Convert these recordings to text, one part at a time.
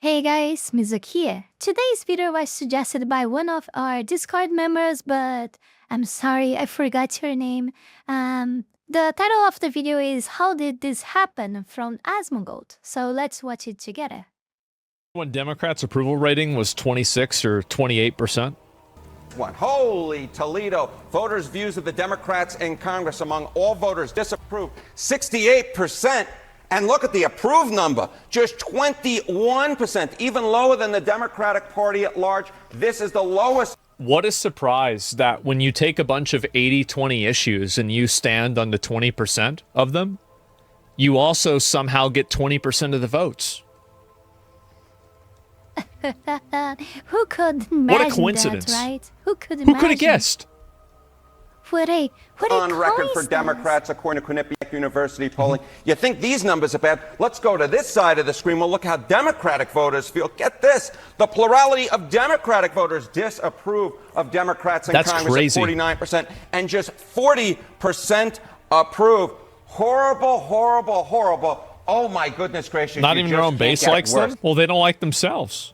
Hey guys, Mizuki here. Today's video was suggested by one of our Discord members, but I'm sorry, I forgot your name. The title of the video is How Did This Happen from Asmongold. So let's watch it together. When Democrats' approval rating was 26 or 28%. Holy Toledo. Voters' views of the Democrats in Congress among all voters disapprove 68%. And look at the approved number, just 21%, even lower than the Democratic Party at large. This is the lowest. What a surprise that when you take a bunch of 80-20 issues and you stand on the 20% of them, you also somehow get 20% of the votes. Who could imagine what a coincidence, that, right? Who could imagine? Who could have guessed? What a on record for Democrats, according to Quinnipiac University polling. You think these numbers are bad? Let's go to this side of the screen. We'll look how Democratic voters feel. Get this. The plurality of Democratic voters disapprove of Democrats in Congress crazy. at 49%, and just 40% approve. Horrible, horrible, horrible. Oh, my goodness gracious. Not even their own base likes them? Well, they don't like themselves.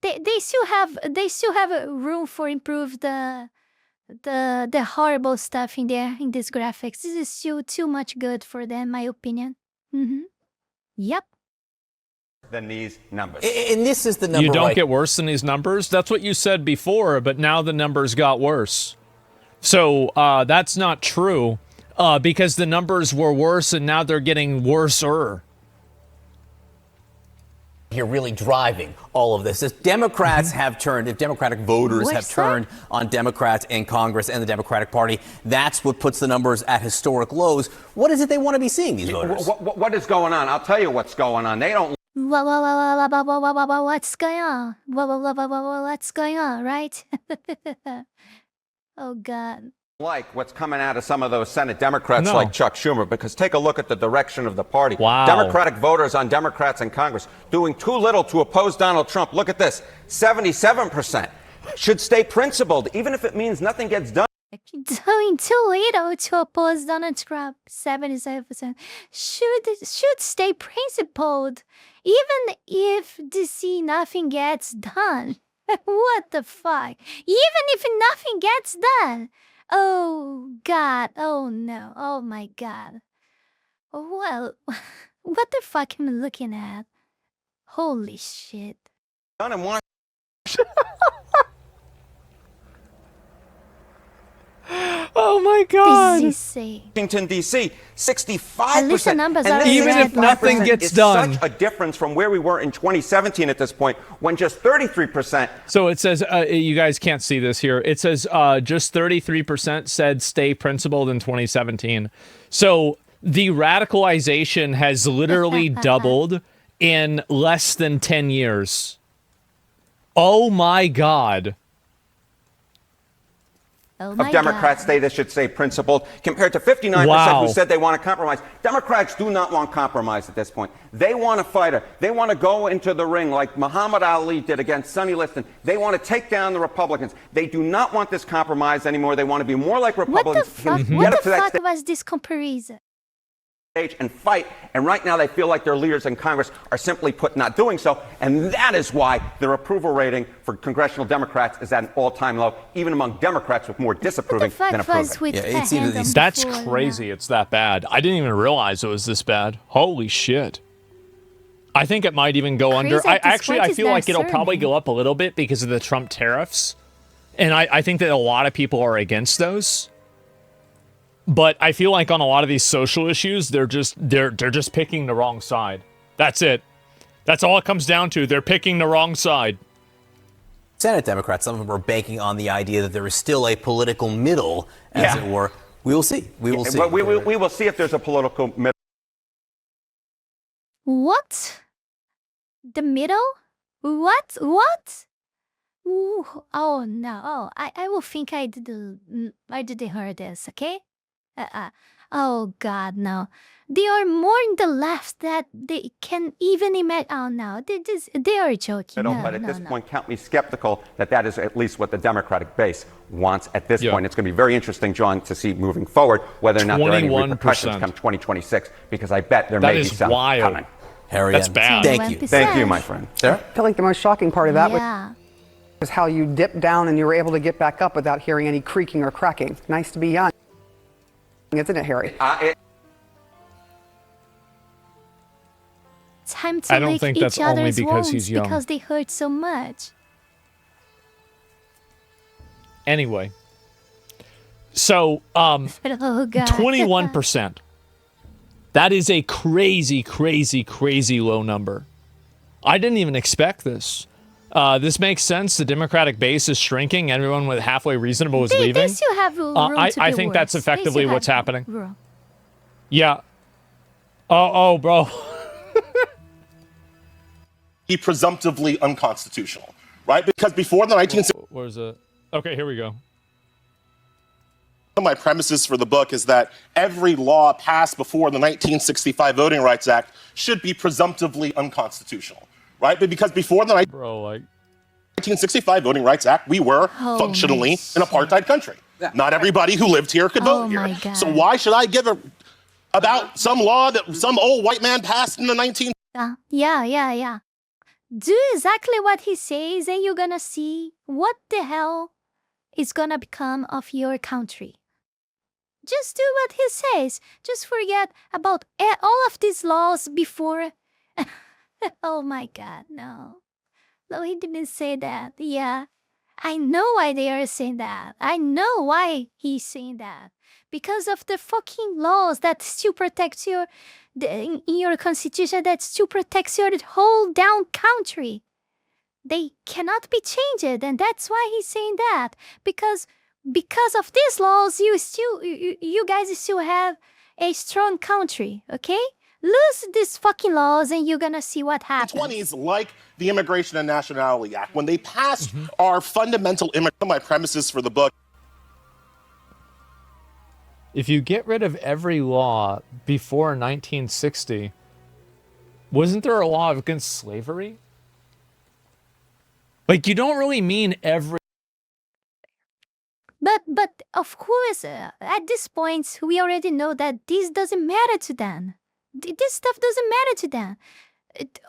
They still have room for improve the horrible stuff in there in these graphics. This is still too much good for them, my opinion. Yep. Than these numbers. And this is the number. You don't get worse than these numbers? That's what you said before, but now the numbers got worse. So that's not true because the numbers were worse and now they're getting worser. Here really driving all of this. If Democrats have turned, if Democratic voters have turned on Democrats in Congress and the Democratic Party, that's what puts the numbers at historic lows. What is it they want to be seeing, these voters? What is going on? I'll tell you what's going on. They don't. What's going on? What's going on, right? Oh, God. Like what's coming out of some of those Senate Democrats like Chuck Schumer, because take a look at the direction of the party. Wow. Democratic voters on Democrats in Congress doing too little to oppose Donald Trump. Look at this, 77% should stay principled, even if it means nothing gets done. Doing too little to oppose Donald Trump, 77% should stay principled, even if DC nothing gets done. What the fuck? Even if nothing gets done. Oh, God. Oh, no. Oh, my God. Well, what the fuck am I looking at? Holy shit. Oh, my God. Washington, D.C., 65%. At least the numbers are even if nothing gets done. Such a difference from where we were in 2017 at this point, when just 33%. So it says, you guys can't see this here. It says just 33% said stay principled in 2017. So the radicalization has literally doubled in less than 10 years. Oh, my God. Oh Of Democrats say they should stay principled, compared to 59% who said they want to compromise. Democrats do not want compromise at this point. They want a fighter. They want to go into the ring like Muhammad Ali did against Sonny Liston. They want to take down the Republicans. They do not want this compromise anymore. They want to be more like Republicans. What the fuck was this comparison? And fight, and right now they feel like their leaders in Congress are simply put not doing so, and that is why their approval rating for congressional Democrats is at an all-time low, even among Democrats with more disapproving than approving. That's crazy. It's that bad. I didn't even realize it was this bad. Holy shit. I think it might even go under. I feel like it'll probably go up a little bit because of the Trump tariffs, and I think that a lot of people are against those. But I feel like on a lot of these social issues, they're just picking the wrong side. That's it. That's all it comes down to. They're picking the wrong side. Senate Democrats, some of them are banking on the idea that there is still a political middle, as it were. We will see. We will see. We will see if there's a political middle. What? The middle? What? Ooh, oh no! Oh, I will think I didn't hear this. Okay. Oh God, no. They are more in the left that they can even imagine. Oh no, they are joking. But at this point, count me skeptical that is at least what the Democratic base wants at this point. It's going to be very interesting, John, to see moving forward whether or not there are any repercussions come 2026, because I bet there may be some coming. Harry, That's bad. Thank you. Thank you, my friend. Sarah? I feel like the most shocking part of that was how you dipped down and you were able to get back up without hearing any creaking or cracking. Nice to be young, isn't it, Harry? Time to I don't lick think each that's only other's because wounds he's young. because they hurt so much. Anyway. So, Oh, God. 21%. That is a crazy, crazy, crazy low number. I didn't even expect this. This makes sense. The Democratic base is shrinking. Everyone with halfway reasonable is leaving. They still have room to I be think worse. that's They effectively still what's have happening. room. Yeah. Oh, bro. Be presumptively unconstitutional, right? Because before the 1960s, Where's it? Okay, here we go. one of my premises for the book is that every law passed before the 1965 Voting Rights Act should be presumptively unconstitutional, right? But because before the Bro, like 1965 Voting Rights Act, we were functionally an apartheid country. Not everybody who lived here could vote here. God. So why should I give about some law that some old white man passed in the 19... Yeah. Do exactly what he says and you're gonna see what the hell is gonna become of your country. Just do what he says. Just forget about all of these laws before. Oh my God, no. No, he didn't say that. Yeah, I know why they are saying that. I know why he's saying that. Because of the fucking laws that still protect in your constitution, that still protects your whole down country. They cannot be changed, and that's why he's saying that. Because of these laws, you guys still have a strong country, okay? Lose these fucking laws and you're gonna see what happens. 20s, like the Immigration and Nationality Act, when they passed our fundamental my premises for the book. if you get rid of every law before 1960, wasn't there a law against slavery? Like, you don't really mean every... But of course, at this point, we already know that this doesn't matter to them. This stuff doesn't matter to them.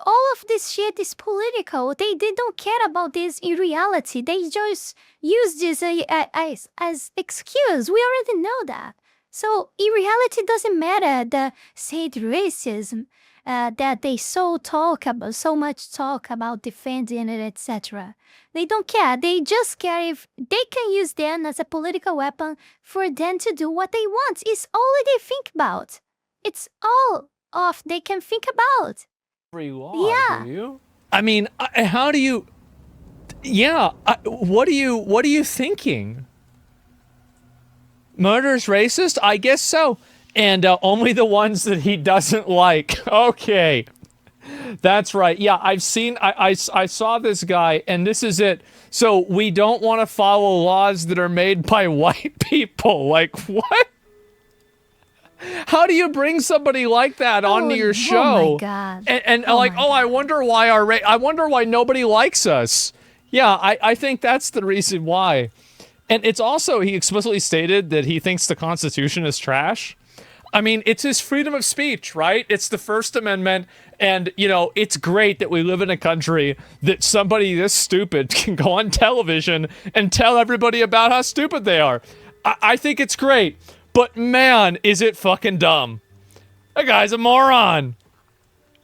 All of this shit is political. They don't care about this in reality. They just use this as excuse. We already know that. So in reality, it doesn't matter the said racism that they so much talk about defending it, etc. They don't care. They just care if they can use them as a political weapon for them to do what they want. It's all they think about. It's all they can think about. Every law, Yeah. do you? I mean, how do you... Yeah, what are you thinking? Murder's racist? I guess so. And only the ones that he doesn't like. Okay. That's right. Yeah, I've seen... I saw this guy, and this is it. So, we don't want to follow laws that are made by white people. Like, what? How do you bring somebody like that onto your show? Oh my God. And like, I wonder why I wonder why nobody likes us. Yeah, I think that's the reason why. And it's also, he explicitly stated that he thinks the Constitution is trash. I mean, it's his freedom of speech, right? It's the First Amendment, and, you know, it's great that we live in a country that somebody this stupid can go on television and tell everybody about how stupid they are. I think it's great. But man, is it fucking dumb. That guy's a moron.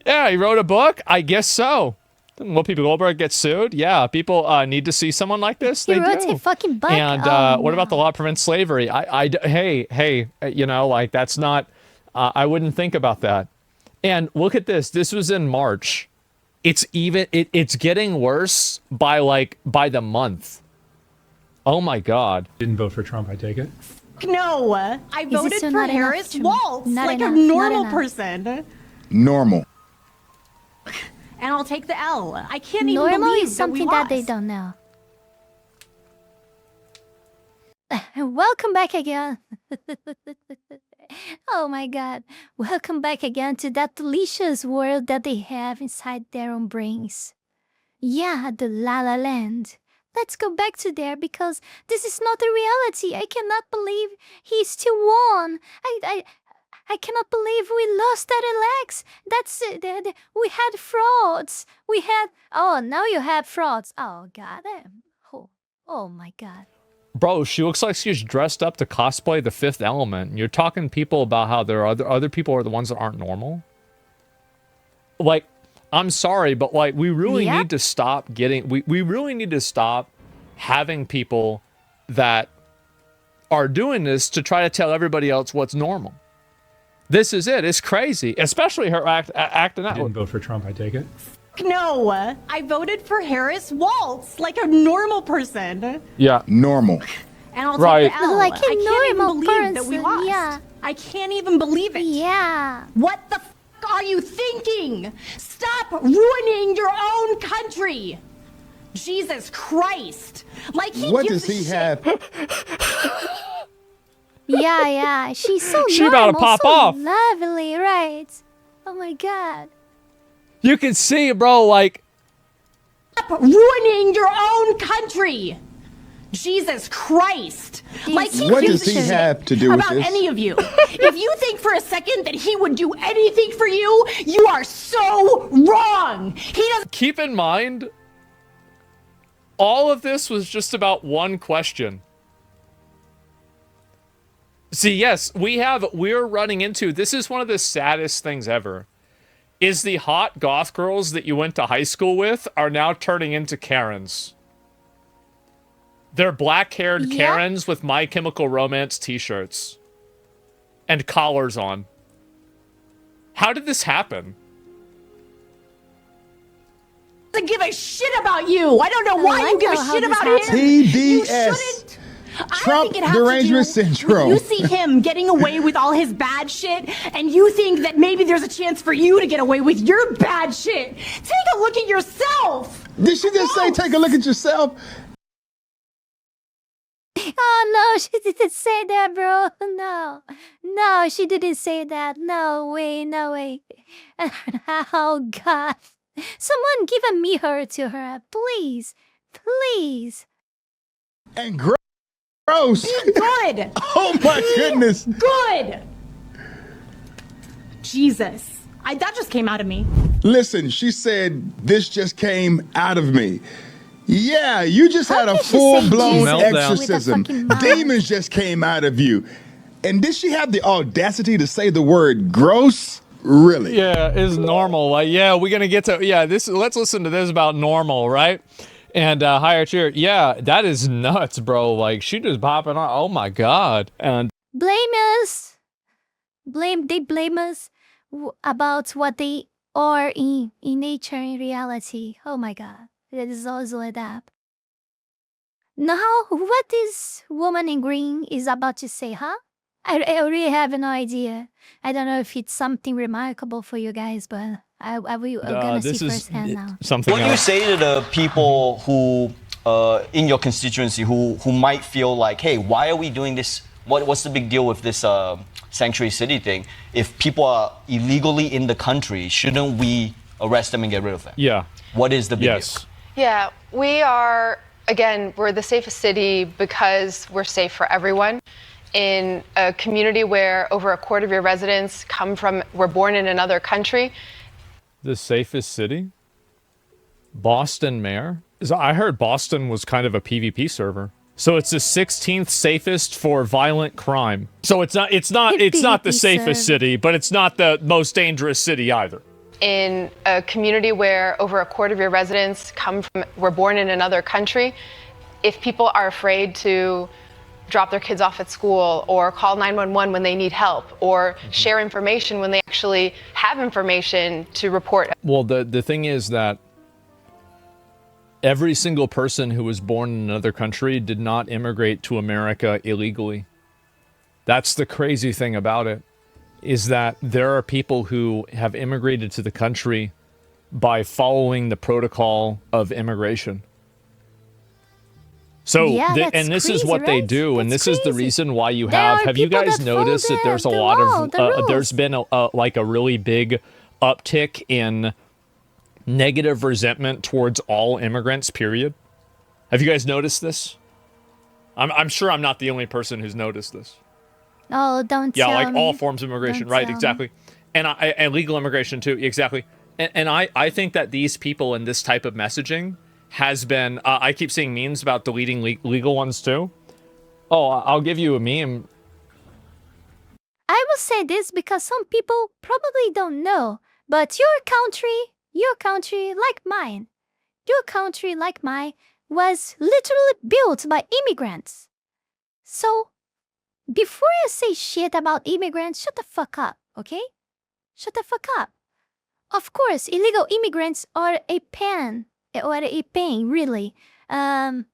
Yeah, he wrote a book? I guess so. Didn't Whoopi Goldberg get sued? Yeah, people need to see someone like this. They He wrote do. a fucking book. And what about the law to prevent slavery? Hey, you know, like, that's not... I wouldn't think about that. And look at this. This was in March. It's getting worse by the month. Oh my God. Didn't vote for Trump, I take it. No, I voted still for not enough Harris to me? Waltz, Not like enough, a not normal enough. person. Normal. And I'll take the L. I can't even Normal believe is something that that we they don't know. Welcome back again. Oh my God. Welcome back again to that delicious world that they have inside their own brains. Yeah, the La La Land. Let's go back to there because this is not a reality. I cannot believe he still won. I cannot believe we lost that Alex. That's we had frauds. We had now you have frauds. Oh god. Oh my god. Bro, she looks like she's dressed up to cosplay the Fifth Element. You're talking people about how there are other people are the ones that aren't normal. Like, I'm sorry, but like we really need to stop getting we really need to stop having people that are doing this to try to tell everybody else what's normal. This is it. It's crazy, especially her acting out. You didn't vote for Trump, I take it. No, I voted for Harris Waltz like a normal person. Yeah, normal. And I'll take the L. Like a I can't even normal believe that we person, lost. yeah. I can't even believe it. Yeah. What the f are you thinking? Stop ruining your own country. Jesus Christ. Like he What gives does he a shit. have? Yeah. She's so She about to pop so off. lovely, right? Oh my god. You can see, bro, like... Stop ruining your own country. Jesus Christ. Like he What gives does he a shit have to do with about this? any of you. If you think for a second that he would do anything for you, you are so wrong. He doesn't. Keep in mind, all of this was just about one question. See, yes, we're running into, this is one of the saddest things ever, is the hot goth girls that you went to high school with are now turning into Karens. They're black-haired Karens with My Chemical Romance t-shirts. And collars on. How did this happen? Give a shit about you. I don't know why you give a shit about him. TDS. You shouldn't. Trump derangement syndrome. You see him getting away with all his bad shit, and you think that maybe there's a chance for you to get away with your bad shit. Take a look at yourself. Did she just say take a look at yourself? Oh no, she didn't say that, bro. No, she didn't say that. No way. Oh god. Someone give a mirror to her, please. And gross. Good. Oh my goodness. Good. Jesus. That just came out of me. Listen, she said this just came out of me. Yeah, you just had a could you say full-blown Jesus exorcism. with a fucking mouth? Demons just came out of you. And did she have the audacity to say the word gross? Really? Yeah, it's normal. Like, yeah, we're gonna get to let's listen to this about normal, right? And higher cheer. Yeah, that is nuts, bro. Like she just popping on. Oh my god. And Blame us about what they are in nature, in reality. Oh my god. That is also like that. Now, what this woman in green is about to say, huh? I really have no idea. I don't know if it's something remarkable for you guys, but I'm gonna see firsthand now. Something What do you else. say to the people who, in your constituency, who might feel like, hey, why are we doing this? What's the big deal with this sanctuary city thing? If people are illegally in the country, shouldn't we arrest them and get rid of them? Yeah. What is the big deal? Yeah, we are, again, we're the safest city because we're safe for everyone. In a community where over a quarter of your residents were born in another country. The safest city? Boston mayor? I heard Boston was kind of a PvP server. So it's the 16th safest for violent crime. So it's not the safest city, but it's not the most dangerous city either. In a community where over a quarter of your residents were born in another country, if people are afraid to drop their kids off at school or call 911 when they need help or share information when they actually have information to report. Well, the thing is that every single person who was born in another country did not immigrate to America illegally. That's the crazy thing about it, is that there are people who have immigrated to the country by following the protocol of immigration. So, and this is what they do, and this is the reason why you have you guys noticed that there's a lot of, there's been like a really big uptick in negative resentment towards all immigrants, period? Have you guys noticed this? I'm sure I'm not the only person who's noticed this. Oh, don't yeah, tell like me. all forms of immigration, Don't right? tell Exactly. And legal immigration too, exactly. And I think that these people in this type of messaging has been. I keep seeing memes about deleting legal ones too. Oh, I'll give you a meme. I will say this because some people probably don't know, but your country like mine, was literally built by immigrants. So, before you say shit about immigrants, shut the fuck up, okay? Shut the fuck up. Of course, illegal immigrants are a pain, really. And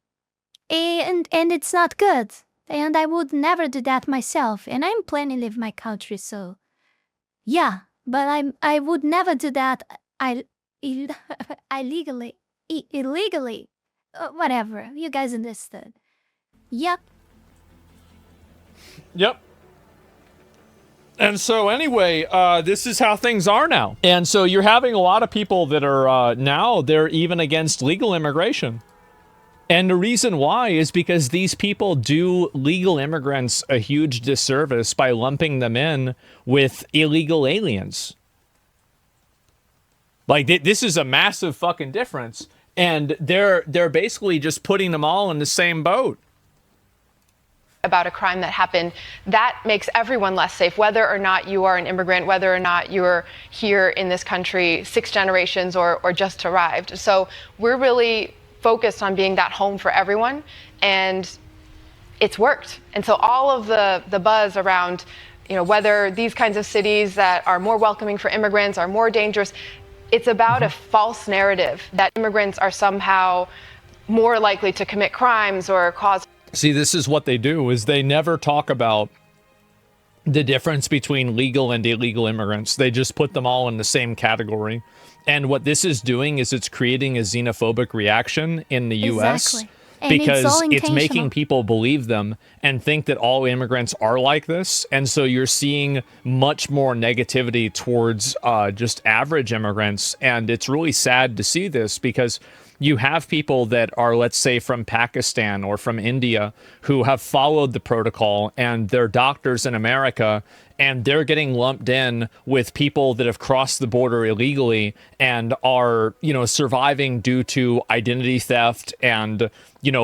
it's not good. And I would never do that myself. And I'm planning to leave my country, so yeah. But I would never do that. Illegally. Whatever. You guys understood. Yep. Yep. And so anyway, this is how things are now. And so you're having a lot of people that are now, they're even against legal immigration. And the reason why is because these people do legal immigrants a huge disservice by lumping them in with illegal aliens. Like, this is a massive fucking difference. And they're basically just putting them all in the same boat. About a crime that happened, that makes everyone less safe, whether or not you are an immigrant, whether or not you're here in this country 6 generations or just arrived. So we're really focused on being that home for everyone, and it's worked. And so all of the buzz around, whether these kinds of cities that are more welcoming for immigrants are more dangerous, it's about a false narrative that immigrants are somehow more likely to commit crimes or cause. See, this is what they do, is they never talk about the difference between legal and illegal immigrants. They just put them all in the same category. And what this is doing is it's creating a xenophobic reaction in the U.S. because it's making people believe them and think that all immigrants are like this. And so you're seeing much more negativity towards just average immigrants. And it's really sad to see this because you have people that are, let's say, from Pakistan or from India who have followed the protocol, and they're doctors in America, and they're getting lumped in with people that have crossed the border illegally and are, surviving due to identity theft and,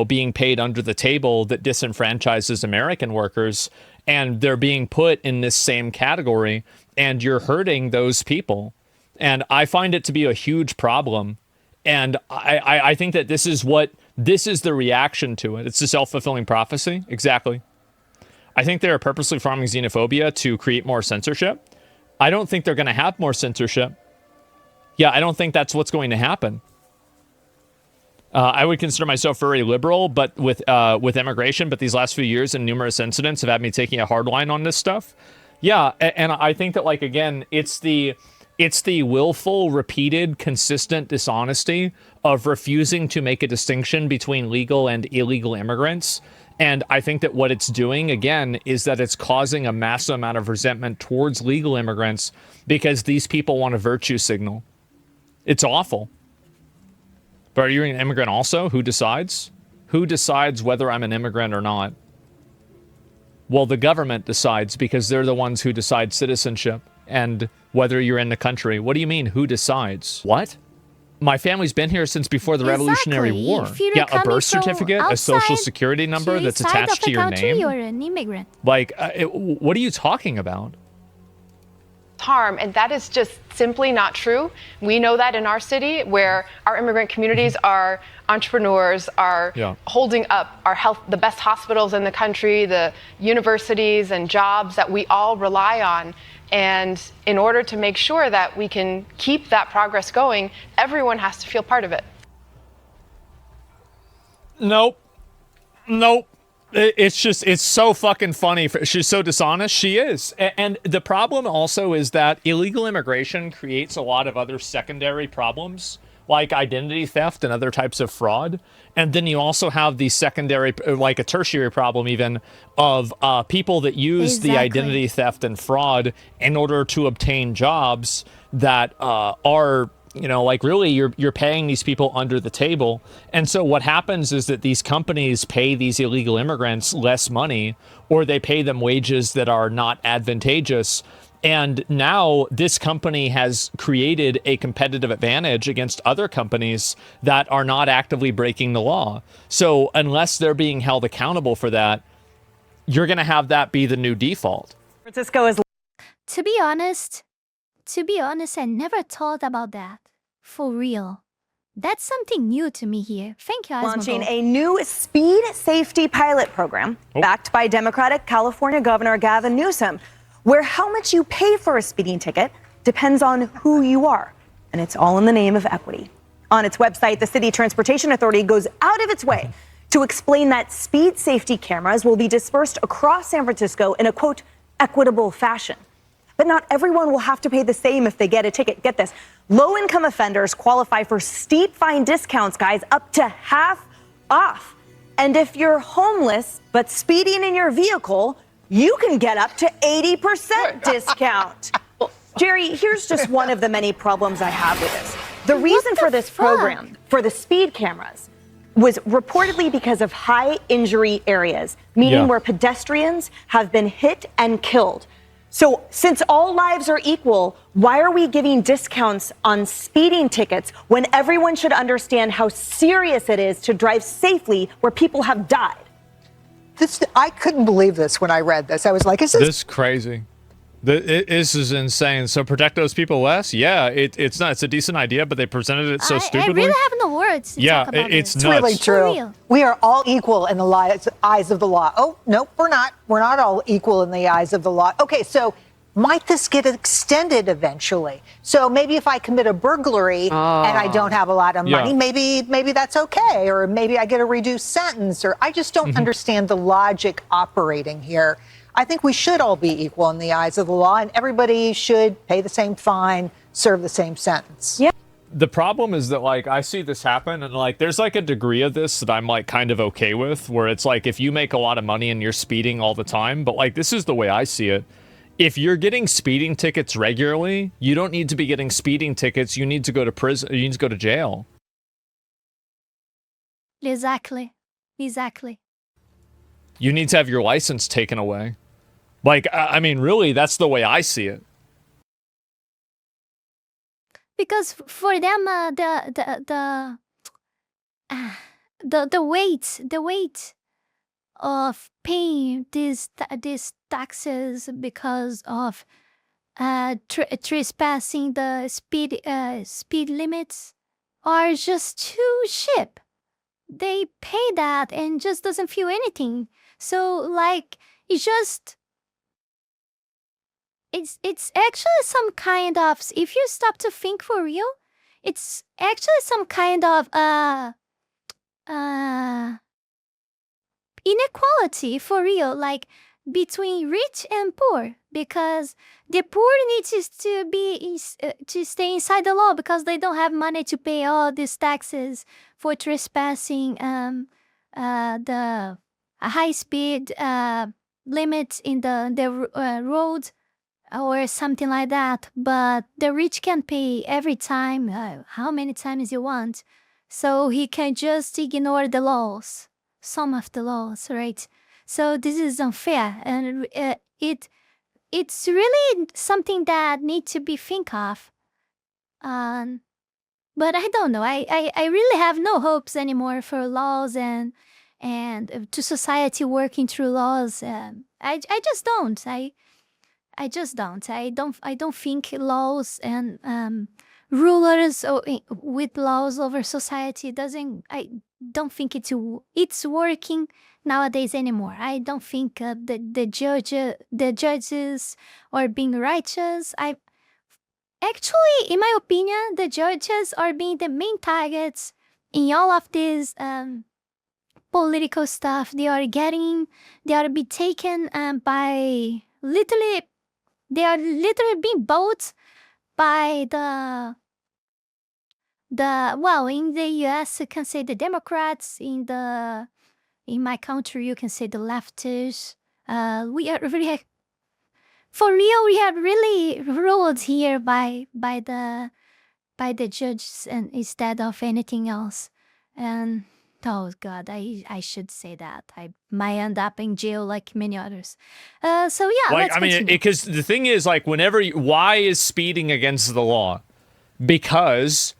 being paid under the table that disenfranchises American workers. And they're being put in this same category, and you're hurting those people. And I find it to be a huge problem. And I think that this is the reaction to it. It's a self-fulfilling prophecy. Exactly. I think they're purposely farming xenophobia to create more censorship. I don't think they're going to have more censorship. Yeah, I don't think that's what's going to happen. I would consider myself very liberal, but with immigration, but these last few years and numerous incidents have had me taking a hard line on this stuff. Yeah, and I think that, again, it's the willful, repeated, consistent dishonesty of refusing to make a distinction between legal and illegal immigrants. And I think that what it's doing, again, is that it's causing a massive amount of resentment towards legal immigrants because these people want a virtue signal. It's awful. But are you an immigrant also? Who decides? Who decides whether I'm an immigrant or not? Well, the government decides because they're the ones who decide citizenship and whether you're in the country. What do you mean, who decides? What? My family's been here since before the Revolutionary War. Yeah, a birth certificate, a social security number that's attached to your name. You're an immigrant. What are you talking about? Harm, and that is just simply not true. We know that in our city, where our immigrant communities are entrepreneurs, are holding up the best hospitals in the country, the universities and jobs that we all rely on. And in order to make sure that we can keep that progress going, everyone has to feel part of it. Nope. It's so fucking funny. She's so dishonest. She is. And the problem also is that illegal immigration creates a lot of other secondary problems, like identity theft and other types of fraud. And then you also have the secondary, like a tertiary problem even, of people that use the identity theft and fraud in order to obtain jobs that are You know, like really you're paying these people under the table. And so what happens is that these companies pay these illegal immigrants less money, or they pay them wages that are not advantageous. And now this company has created a competitive advantage against other companies that are not actively breaking the law. So unless they're being held accountable for that, you're going to have that be the new default. Francisco is. To be honest, I never thought about that. For real. That's something new to me here. Thank you, Asmongold. Launching a new speed safety pilot program backed by Democratic California Governor Gavin Newsom, where how much you pay for a speeding ticket depends on who you are. And it's all in the name of equity. On its website, the City Transportation Authority goes out of its way to explain that speed safety cameras will be dispersed across San Francisco in a, quote, equitable fashion. But not everyone will have to pay the same if they get a ticket. Get this. Low-income offenders qualify for steep fine discounts, guys, up to half off. And if you're homeless but speeding in your vehicle, you can get up to 80% discount. Jerry, here's just one of the many problems I have with this. The reason for this program, for the speed cameras, was reportedly because of high injury areas, meaning where pedestrians have been hit and killed. So since all lives are equal, why are we giving discounts on speeding tickets when everyone should understand how serious it is to drive safely where people have died? I couldn't believe this when I read this. I was like, is this crazy? This is insane. So protect those people less? Yeah, it's not. It's a decent idea, but they presented it so stupidly. I really have no words to talk about it's this. nuts. really true. We are all equal in the eyes of the law. Oh, no, we're not. We're not all equal in the eyes of the law. Okay, so might this get extended eventually? So maybe if I commit a burglary and I don't have a lot of money, maybe that's okay. Or maybe I get a reduced sentence. Or I just don't understand the logic operating here. I think we should all be equal in the eyes of the law, and everybody should pay the same fine, serve the same sentence. Yeah. The problem is that, like, I see this happen, and, like, there's, like, a degree of this that I'm, like, kind of okay with, where it's, like, if you make a lot of money and you're speeding all the time, but, like, this is the way I see it. If you're getting speeding tickets regularly, you don't need to be getting speeding tickets. You need to go to prison. You need to go to jail. Exactly. You need to have your license taken away. Like, I mean, really, that's the way I see it. Because for them, the weight of paying these taxes because of trespassing the speed limits are just too cheap. They pay that and just doesn't feel anything. So like it's actually some kind of, if you stop to think for real, it's actually some kind of inequality for real, like between rich and poor, because the poor needs to stay inside the law because they don't have money to pay all these taxes for trespassing the high speed limits in the road or something like that. But the rich can pay every time, how many times you want, so he can just ignore the laws, some of the laws, right? So this is unfair, and it's really something that needs to be think of. But I don't know. I really have no hopes anymore for laws and to society working through laws. I just don't. I just don't. I don't think laws and rulers with laws over society doesn't. I don't think it's working nowadays anymore. I don't think the judges are being righteous. Actually, in my opinion, the judges are being the main targets in all of this political stuff. They are being taken by literally. They are literally being bought by in the US you can say the Democrats, in my country you can say the leftists. We are really, for real, we are really ruled here by the by the judges and instead of anything else. And oh God, I should say that. I might end up in jail like many others. So yeah, like, let's continue. because the thing is, like, why is speeding against the law? Because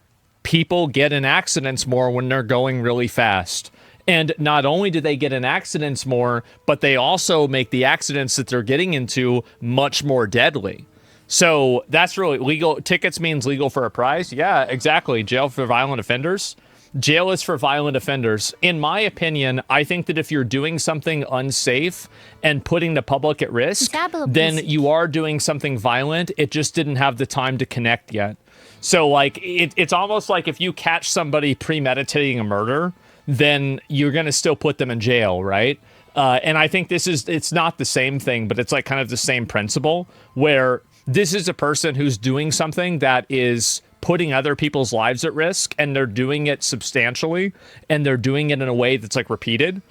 people get in accidents more when they're going really fast. And not only do they get in accidents more, but they also make the accidents that they're getting into much more deadly. So that's really legal. Tickets means legal for a price. Yeah, exactly. Jail for violent offenders. Jail is for violent offenders. In my opinion, I think that if you're doing something unsafe and putting the public at risk, then you are doing something violent. It just didn't have the time to connect yet. So, like, it's almost like if you catch somebody premeditating a murder, then you're going to still put them in jail, right? And I think it's not the same thing, but it's like kind of the same principle where this is a person who's doing something that is putting other people's lives at risk, and they're doing it substantially, and they're doing it in a way that's like repeated.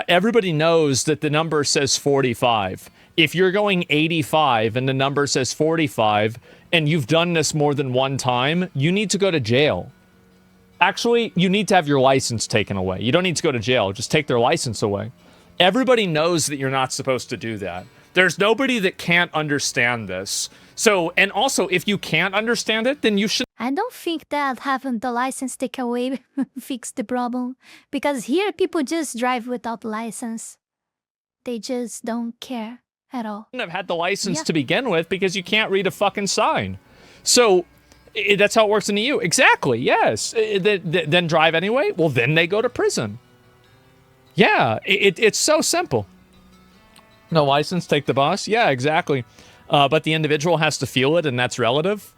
Everybody knows that the number says 45. If you're going 85 and the number says 45, and you've done this more than one time, you need to go to jail. Actually, you need to have your license taken away. You don't need to go to jail. Just take their license away. Everybody knows that you're not supposed to do that. There's nobody that can't understand this. So, and also, if you can't understand it, then you should... I don't think that having the license taken away fix the problem. Because here, people just drive without license. They just don't care at all. Have had the license to begin with because you can't read a fucking sign. So... that's how it works in the EU. Exactly, yes. Then drive anyway? Well, then they go to prison. Yeah, it's so simple. No license, take the bus? Yeah, exactly. But the individual has to feel it, and that's relative.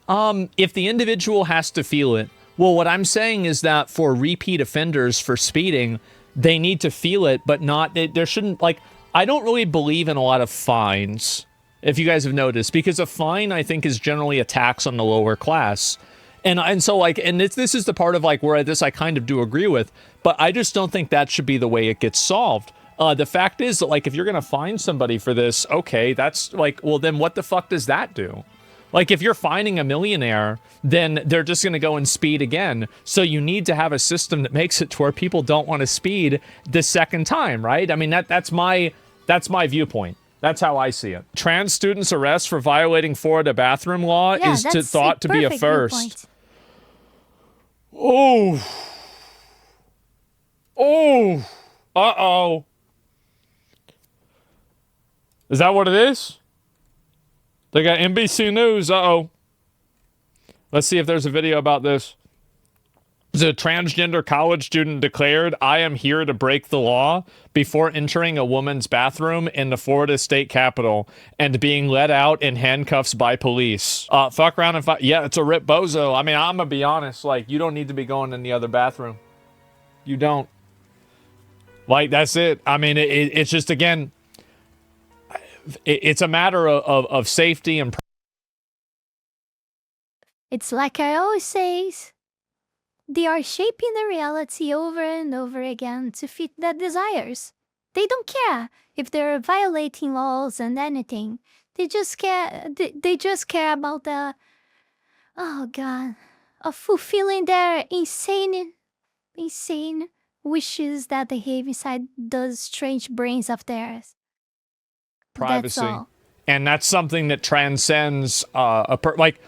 If the individual has to feel it, well, what I'm saying is that for repeat offenders for speeding, they need to feel it, but not... there shouldn't... Like, I don't really believe in a lot of fines, if you guys have noticed, because a fine, I think, is generally a tax on the lower class. And so, like, and this is the part of, like, where I kind of do agree with, but I just don't think that should be the way it gets solved. The fact is that, like, if you're going to fine somebody for this, okay, that's, like, well, then what the fuck does that do? Like, if you're fining a millionaire, then they're just going to go and speed again. So you need to have a system that makes it to where people don't want to speed the second time, right? I mean, that's my viewpoint. That's how I see it. Trans students' arrest for violating Florida bathroom law is thought to be a first. Viewpoint. Uh-oh. Is that what it is? They got NBC News. Uh-oh. Let's see if there's a video about this. The transgender college student declared, "I am here to break the law," before entering a woman's bathroom in the Florida state capitol and being let out in handcuffs by police. Fuck around and fight. Yeah, it's a rip bozo. I mean, I'm going to be honest. Like, you don't need to be going in the other bathroom. You don't. Like, that's it. I mean, it's just, again, it's a matter of safety and... It's like I always say, they are shaping the reality over and over again to fit their desires. They don't care if they're violating laws and anything. They just care. They just care about the, oh God, of fulfilling their insane wishes that they have inside those strange brains of theirs. Privacy, that's all. And that's something that transcends like.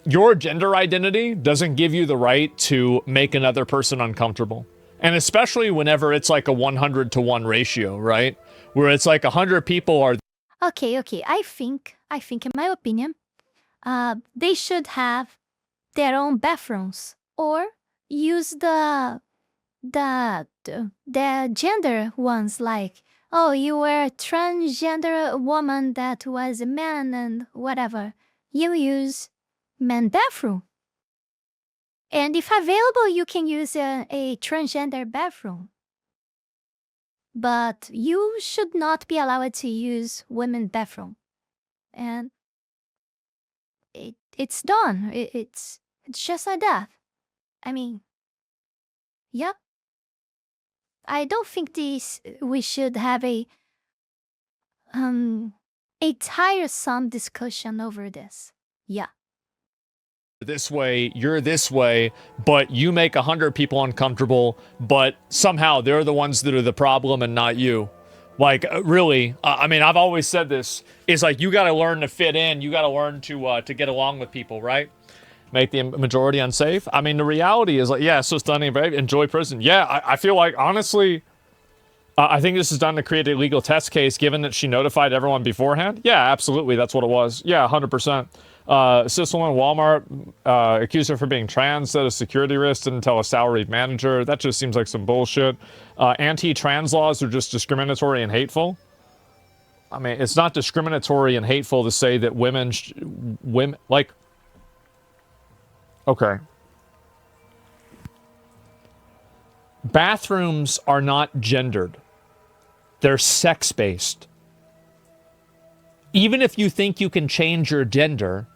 Your gender identity doesn't give you the right to make another person uncomfortable. And especially whenever it's like a 100-to-1 ratio, right? Where it's like 100 people are... Okay. I think in my opinion, they should have their own bathrooms or use the gender ones, like, oh, you were a transgender woman that was a man and whatever. You use men bathroom. And if available, you can use a transgender bathroom. But you should not be allowed to use women bathroom. And it's done. It's just like that. I mean, yeah. I don't think we should have a tiresome discussion over this. Yeah. this way, you're this way, but you make 100 people uncomfortable, but somehow they're the ones that are the problem and not you. Like, really, I mean, I've always said this, is like, you got to learn to fit in. You got to learn to get along with people, right? Make the majority unsafe. I mean, the reality is like, yeah, so stunning, babe. Enjoy prison. Yeah, I feel like, honestly, I think this is done to create a legal test case, given that she notified everyone beforehand. Yeah, absolutely. That's what it was. Yeah, 100%. Sisselman Walmart accused her for being trans, said a security risk, didn't tell a salaried manager. That just seems like some bullshit. Anti-trans laws are just discriminatory and hateful. I mean, it's not discriminatory and hateful to say that women, like, okay. Bathrooms are not gendered. They're sex-based. Even if you think you can change your gender,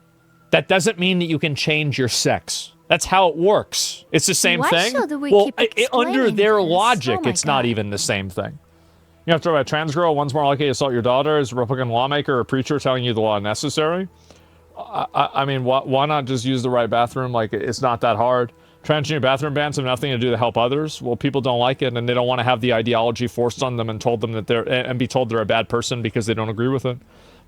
that doesn't mean that you can change your sex. That's how it works. It's the same thing. Well, under their logic, it's not even the same thing. You have to talk about a trans girl, one's more likely to assault your daughter, is a Republican lawmaker or a preacher telling you the law is necessary. I mean, why not just use the right bathroom? Like, it's not that hard. Transgender bathroom bans have nothing to do to help others. Well, people don't like it, and they don't want to have the ideology forced on them and told them that and be told they're a bad person because they don't agree with it.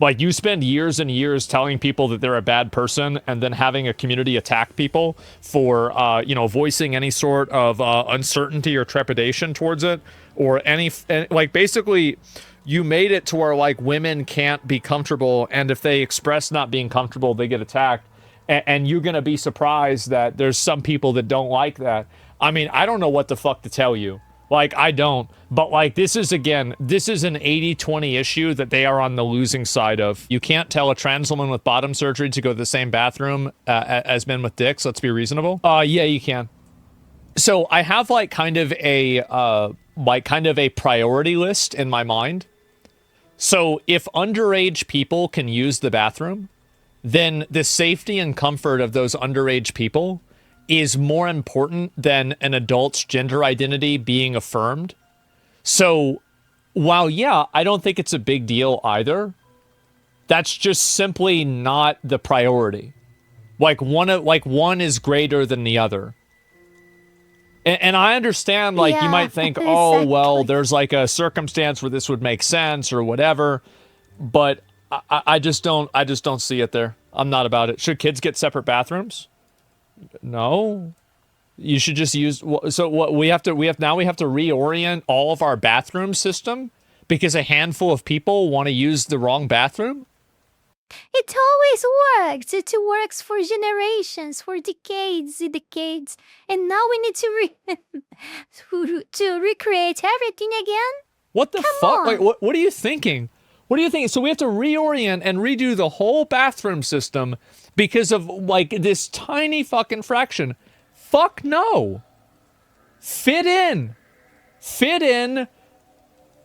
Like, you spend years and years telling people that they're a bad person and then having a community attack people for, voicing any sort of uncertainty or trepidation towards it, or like, basically, you made it to where, like, women can't be comfortable, and if they express not being comfortable, they get attacked. And you're going to be surprised that there's some people that don't like that. I mean, I don't know what the fuck to tell you. Like, I don't. But, like, this is an 80-20 issue that they are on the losing side of. You can't tell a trans woman with bottom surgery to go to the same bathroom as men with dicks. Let's be reasonable. Yeah, you can. So I have, like, kind of a priority list in my mind. So if underage people can use the bathroom, then the safety and comfort of those underage people is more important than an adult's gender identity being affirmed. So while, yeah, I don't think it's a big deal either, that's just simply not the priority. Like, one is greater than the other. And I understand, like, you might think, oh, well, there's like a circumstance where this would make sense or whatever, but I just don't see it there. I'm not about it. Should kids get separate bathrooms? No. You should just use. So what we have to reorient all of our bathroom system because a handful of people want to use the wrong bathroom. It always works. It works for generations, for decades, and now we need to recreate everything again. What the fuck? Like, what are you thinking? What do you think? So we have to reorient and redo the whole bathroom system because of, like, this tiny fucking fraction. Fuck no. Fit in.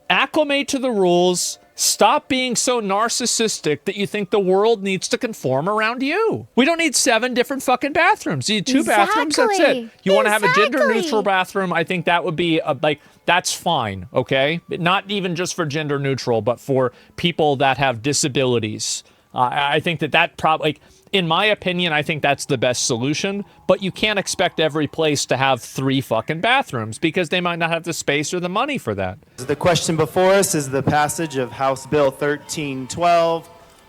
Acclimate to the rules. Stop being so narcissistic that you think the world needs to conform around you. We don't need 7 different fucking bathrooms. You need 2 bathrooms, that's it. You want to have a gender-neutral bathroom, I think that would be, that's fine, okay? Not even just for gender-neutral, but for people that have disabilities. I think that probably, like, in my opinion, I think that's the best solution, but you can't expect every place to have 3 fucking bathrooms because they might not have the space or the money for that. The question before us is the passage of House Bill 1312.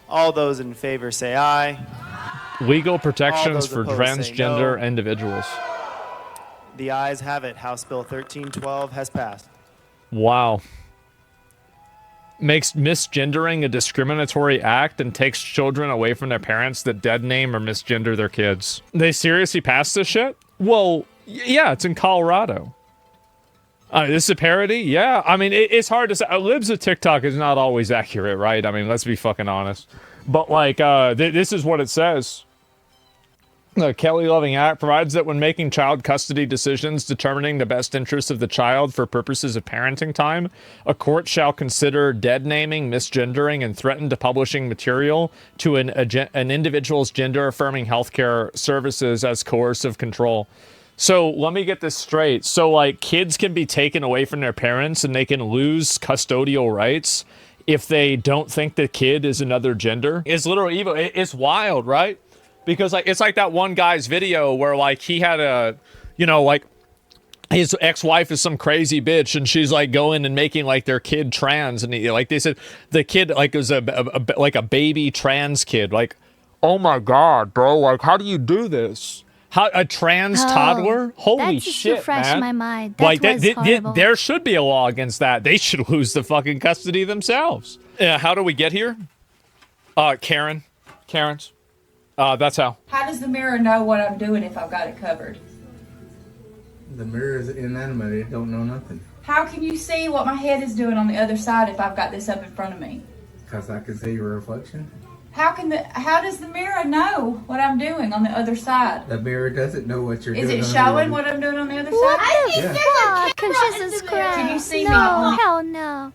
All those in favor say aye. Legal protections for transgender individuals. The ayes have it. House Bill 1312 has passed. Wow. Makes misgendering a discriminatory act and takes children away from their parents that dead name or misgender their kids. They seriously passed this shit? Well, yeah, it's in Colorado. This is a parody? Yeah. I mean, it's hard to say. Libs of TikTok is not always accurate, right? I mean, let's be fucking honest. But, like, this is what it says. The Kelly Loving Act provides that when making child custody decisions determining the best interests of the child for purposes of parenting time, a court shall consider dead naming, misgendering, and threaten to publishing material to an individual's gender-affirming healthcare services as coercive control. So let me get this straight. So, like, kids can be taken away from their parents and they can lose custodial rights if they don't think the kid is another gender. It's literally evil. It's wild, right? Because like it's like that one guy's video where like he had a, you know, like his ex-wife is some crazy bitch and she's like going and making like their kid trans, and he, like they said the kid like was like a baby trans kid. Like, oh my god, bro, like how do you do this? How a trans toddler? Holy shit, too fresh man. in my mind. That Like was horrible. there should be a law against that. They should lose the fucking custody themselves. Yeah, how do we get here? Karen's. That's how. How does the mirror know what I'm doing if I've got it covered? The mirror is inanimate. It don't know nothing. How can you see what my head is doing on the other side if I've got this up in front of me? Because I can see your reflection. How does the mirror know what I'm doing on the other side? The mirror doesn't know what you're doing. Is it showing what I'm doing on the other What side? the fuck? Jesus Christ. Can you see no, me on? hell no.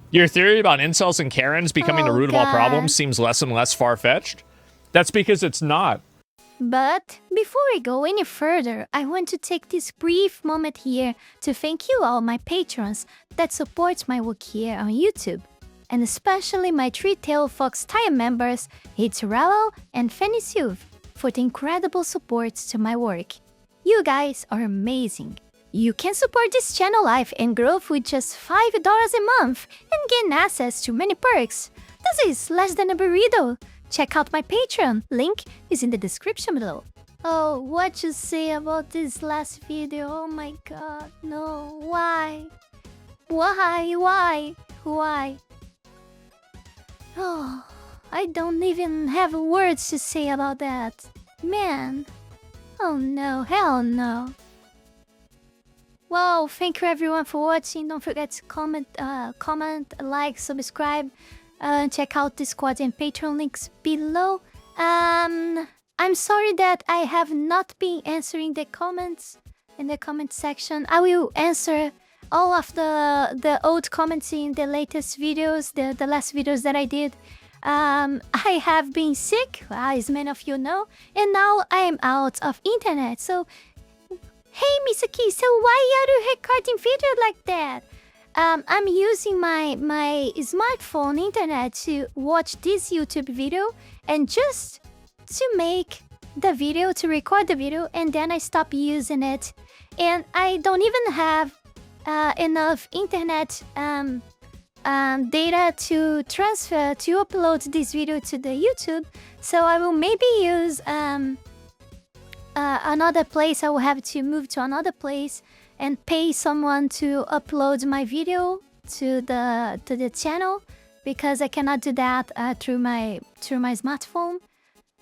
Your theory about incels and Karens becoming the root of all problems seems less and less far-fetched. That's because it's not. But before I go any further, I want to take this brief moment here to thank you all my patrons that support my work here on YouTube, and especially my Three-Tailed Fox Time members Heath Rowell and Fenny Sylvy for the incredible support to my work. You guys are amazing. You can support this channel life and growth with just $5 a month and gain access to many perks. This is less than a burrito. Check out my Patreon, link is in the description below. Oh, what you say about this last video? Oh my god, no, why? Why? Oh, I don't even have words to say about that. Man, oh no, hell no. Well, thank you everyone for watching. Don't forget to comment, like, subscribe. Check out Discord and Patreon links below. I'm sorry that I have not been answering the comments in the comment section. I will answer all of the old comments in the latest videos, the last videos that I did. I have been sick, as many of you know, and now I am out of internet. So, hey Mizuki, so why are you recording video like that? I'm using my smartphone internet to watch this YouTube video and just to make the video, to record the video, and then I stop using it. And I don't even have enough internet data to transfer, to upload this video to the YouTube. So I will maybe use another place. I will have to move to another place and pay someone to upload my video to the channel, because I cannot do that through my smartphone.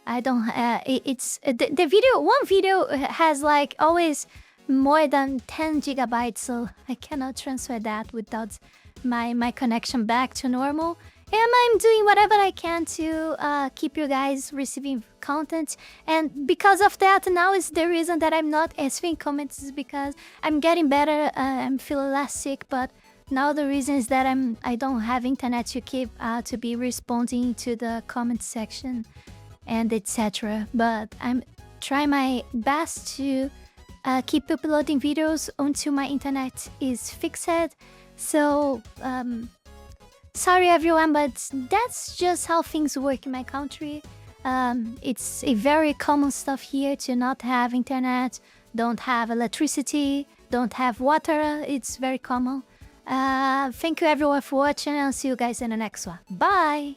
I don't. It's the video. One video has like always more than 10 gigabytes, so I cannot transfer that without my connection back to normal. And I'm doing whatever I can to keep you guys receiving content. And because of that, now is the reason that I'm not answering comments, is because I'm getting better. I'm feeling less sick, but now the reason is that I don't have internet to keep to be responding to the comment section and etc. But I'm trying my best to keep uploading videos until my internet is fixed. So sorry everyone, but that's just how things work in my country. It's a very common stuff here to not have internet, don't have electricity, don't have water. It's very common. Thank you everyone for watching, and I'll see you guys in the next one. Bye!